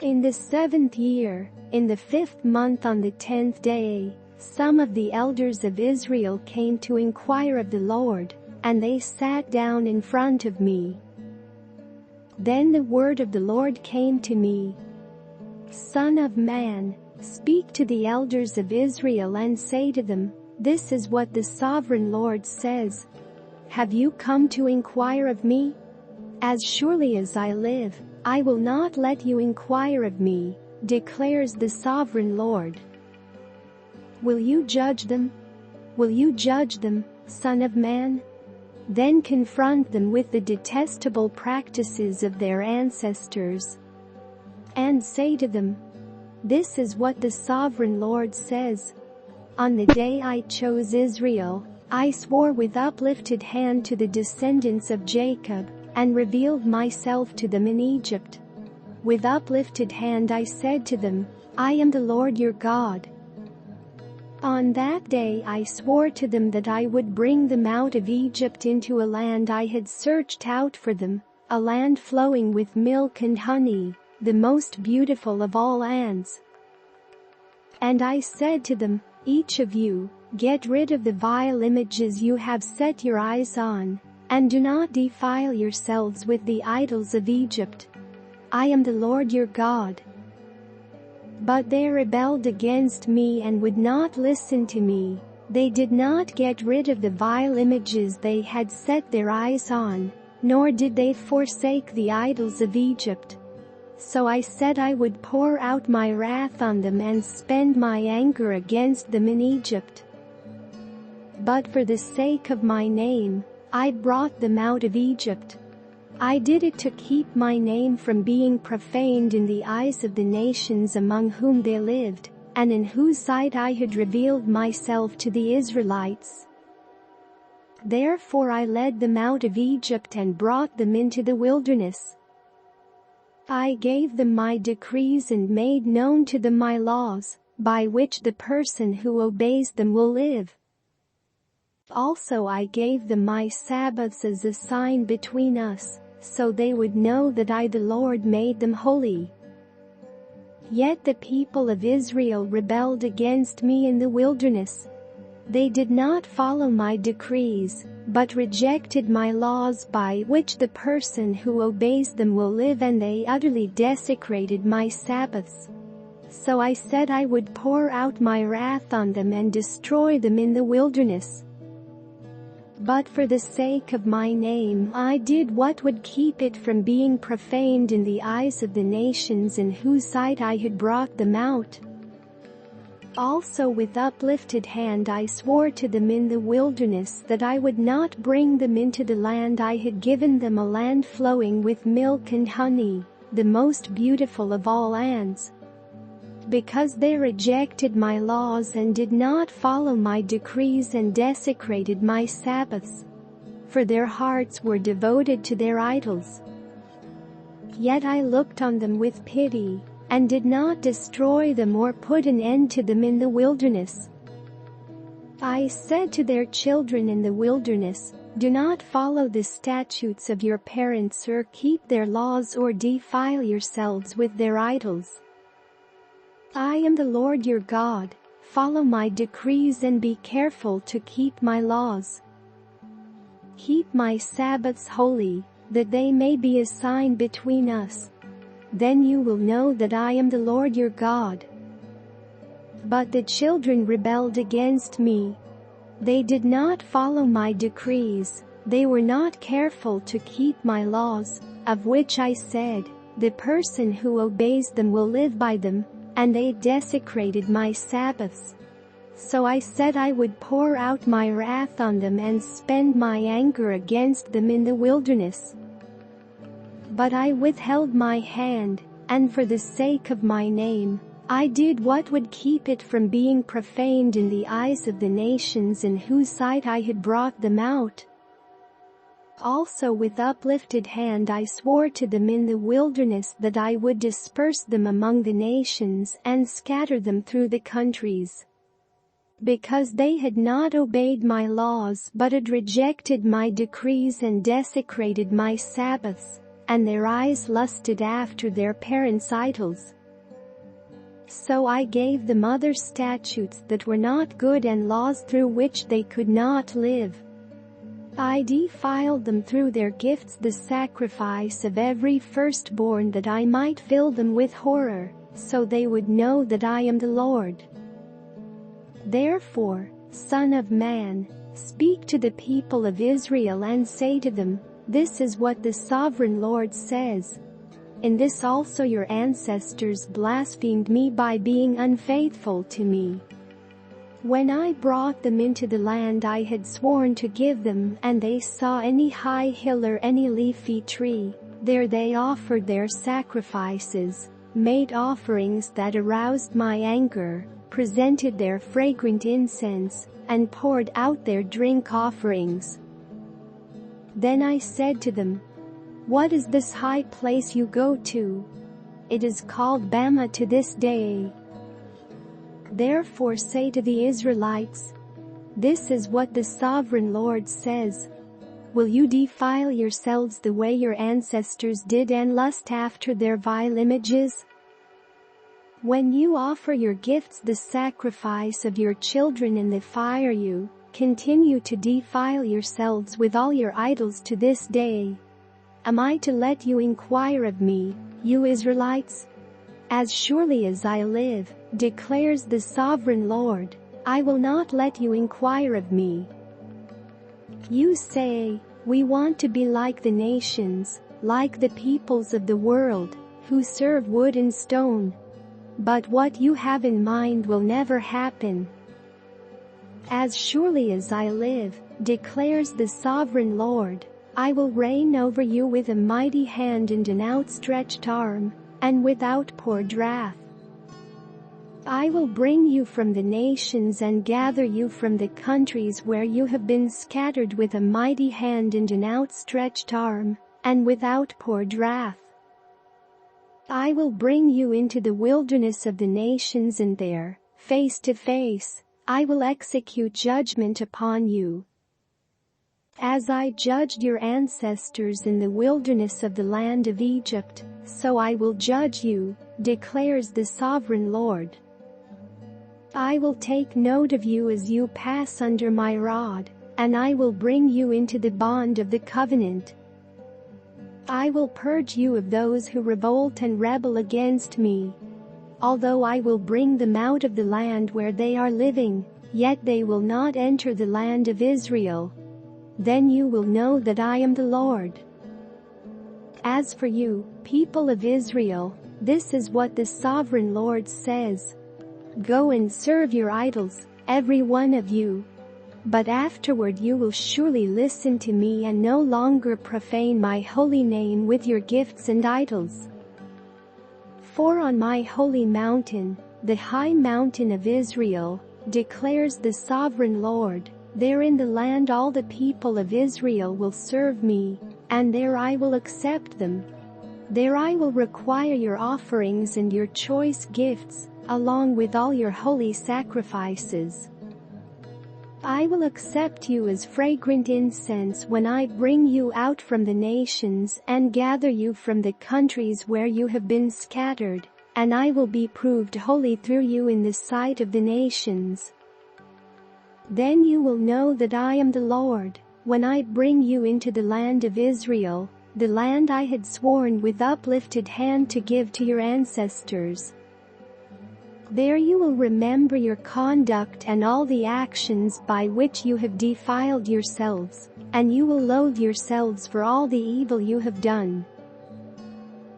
In the 7th year, in the 5th month on the 10th day, some of the elders of Israel came to inquire of the Lord, and they sat down in front of me. Then the word of the Lord came to me. Son of man, speak to the elders of Israel and say to them, this is what the sovereign Lord says. Have you come to inquire of me? As surely as I live, I will not let you inquire of me, declares the sovereign Lord. Will you judge them? Will you judge them, Son of man? Then confront them with the detestable practices of their ancestors. And say to them, this is what the sovereign Lord says. On the day I chose Israel, I swore with uplifted hand to the descendants of Jacob, and revealed myself to them in Egypt. With uplifted hand I said to them, I am the Lord your God. On that day I swore to them that I would bring them out of Egypt into a land I had searched out for them, a land flowing with milk and honey, the most beautiful of all lands. And I said to them, each of you, get rid of the vile images you have set your eyes on, and do not defile yourselves with the idols of Egypt. I am the Lord your God. But they rebelled against me and would not listen to me. They did not get rid of the vile images they had set their eyes on, nor did they forsake the idols of Egypt. So I said I would pour out my wrath on them and spend my anger against them in Egypt. But for the sake of my name, I brought them out of Egypt. I did it to keep my name from being profaned in the eyes of the nations among whom they lived, and in whose sight I had revealed myself to the Israelites. Therefore I led them out of Egypt and brought them into the wilderness. I gave them my decrees and made known to them my laws, by which the person who obeys them will live. Also I gave them my Sabbaths as a sign between us, so they would know that I the Lord made them holy. Yet the people of Israel rebelled against me in the wilderness. They did not follow my decrees, but rejected my laws by which the person who obeys them will live, and they utterly desecrated my Sabbaths. So I said I would pour out my wrath on them and destroy them in the wilderness. But for the sake of my name I did what would keep it from being profaned in the eyes of the nations in whose sight I had brought them out. Also with uplifted hand I swore to them in the wilderness that I would not bring them into the land I had given them, a land flowing with milk and honey, the most beautiful of all lands. Because they rejected my laws and did not follow my decrees and desecrated my Sabbaths, for their hearts were devoted to their idols. Yet I looked on them with pity, and did not destroy them or put an end to them in the wilderness. I said to their children in the wilderness, do not follow the statutes of your parents or keep their laws or defile yourselves with their idols. I am the Lord your God. Follow my decrees and be careful to keep my laws. Keep my Sabbaths holy, that they may be a sign between us. Then you will know that I am the Lord your God. But the children rebelled against me. They did not follow my decrees, they were not careful to keep my laws, of which I said, the person who obeys them will live by them, and they desecrated my Sabbaths. So I said I would pour out my wrath on them and spend my anger against them in the wilderness. But I withheld my hand, and for the sake of my name, I did what would keep it from being profaned in the eyes of the nations in whose sight I had brought them out. Also with uplifted hand I swore to them in the wilderness that I would disperse them among the nations and scatter them through the countries. Because they had not obeyed my laws but had rejected my decrees and desecrated my Sabbaths, and their eyes lusted after their parents' idols. So I gave them other statutes that were not good and laws through which they could not live. I defiled them through their gifts, the sacrifice of every firstborn, that I might fill them with horror, so they would know that I am the Lord. Therefore, Son of man, speak to the people of Israel and say to them, This is what the sovereign Lord says. In this also your ancestors blasphemed me by being unfaithful to me. When I brought them into the land I had sworn to give them, and they saw any high hill or any leafy tree, there they offered their sacrifices, made offerings that aroused my anger, presented their fragrant incense, and poured out their drink offerings. Then I said to them, What is this high place you go to? It is called Bama to this day. Therefore say to the Israelites, This is what the sovereign Lord says. Will you defile yourselves the way your ancestors did and lust after their vile images? When you offer your gifts, the sacrifice of your children in the fire, you continue to defile yourselves with all your idols to this day. Am I to let you inquire of me, you Israelites? As surely as I live, declares the sovereign Lord, I will not let you inquire of me. You say, We want to be like the nations, like the peoples of the world, who serve wood and stone. But what you have in mind will never happen. As surely as I live, declares the sovereign Lord, I will reign over you with a mighty hand and an outstretched arm, and with outpoured wrath. I will bring you from the nations and gather you from the countries where you have been scattered with a mighty hand and an outstretched arm, and with outpoured wrath. I will bring you into the wilderness of the nations, and there, face to face, I will execute judgment upon you. As I judged your ancestors in the wilderness of the land of Egypt, so I will judge you, declares the sovereign Lord. I will take note of you as you pass under my rod, and I will bring you into the bond of the covenant. I will purge you of those who revolt and rebel against me. Although I will bring them out of the land where they are living, yet they will not enter the land of Israel. Then you will know that I am the Lord. As for you, people of Israel, this is what the sovereign Lord says. Go and serve your idols, every one of you. But afterward you will surely listen to me and no longer profane my holy name with your gifts and idols. For on my holy mountain, the high mountain of Israel, declares the sovereign Lord, there in the land all the people of Israel will serve me, and there I will accept them. There I will require your offerings and your choice gifts, along with all your holy sacrifices. I will accept you as fragrant incense when I bring you out from the nations and gather you from the countries where you have been scattered, and I will be proved holy through you in the sight of the nations. Then you will know that I am the Lord, when I bring you into the land of Israel, the land I had sworn with uplifted hand to give to your ancestors. There you will remember your conduct and all the actions by which you have defiled yourselves, and you will loathe yourselves for all the evil you have done.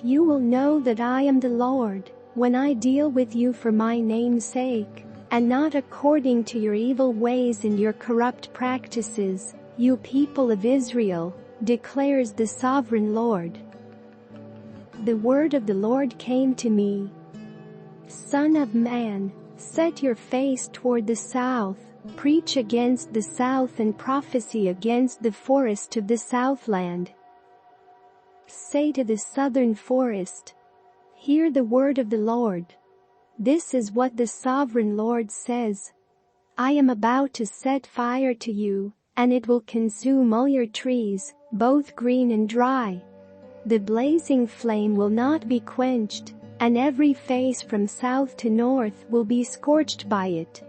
You will know that I am the Lord, when I deal with you for my name's sake, and not according to your evil ways and your corrupt practices, you people of Israel, declares the sovereign Lord. The word of the Lord came to me. Son of man, set your face toward the south, preach against the south and prophesy against the forest of the southland. Say to the southern forest, hear the word of the Lord. This is what the sovereign Lord says. I am about to set fire to you, and it will consume all your trees, both green and dry. The blazing flame will not be quenched, and every face from south to north will be scorched by it.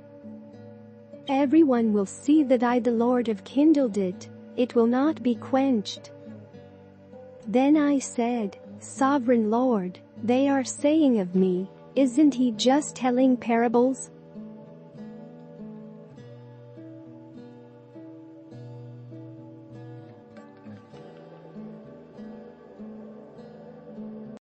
Everyone will see that I the Lord have kindled it, it will not be quenched. Then I said, Sovereign Lord, they are saying of me, isn't he just telling parables?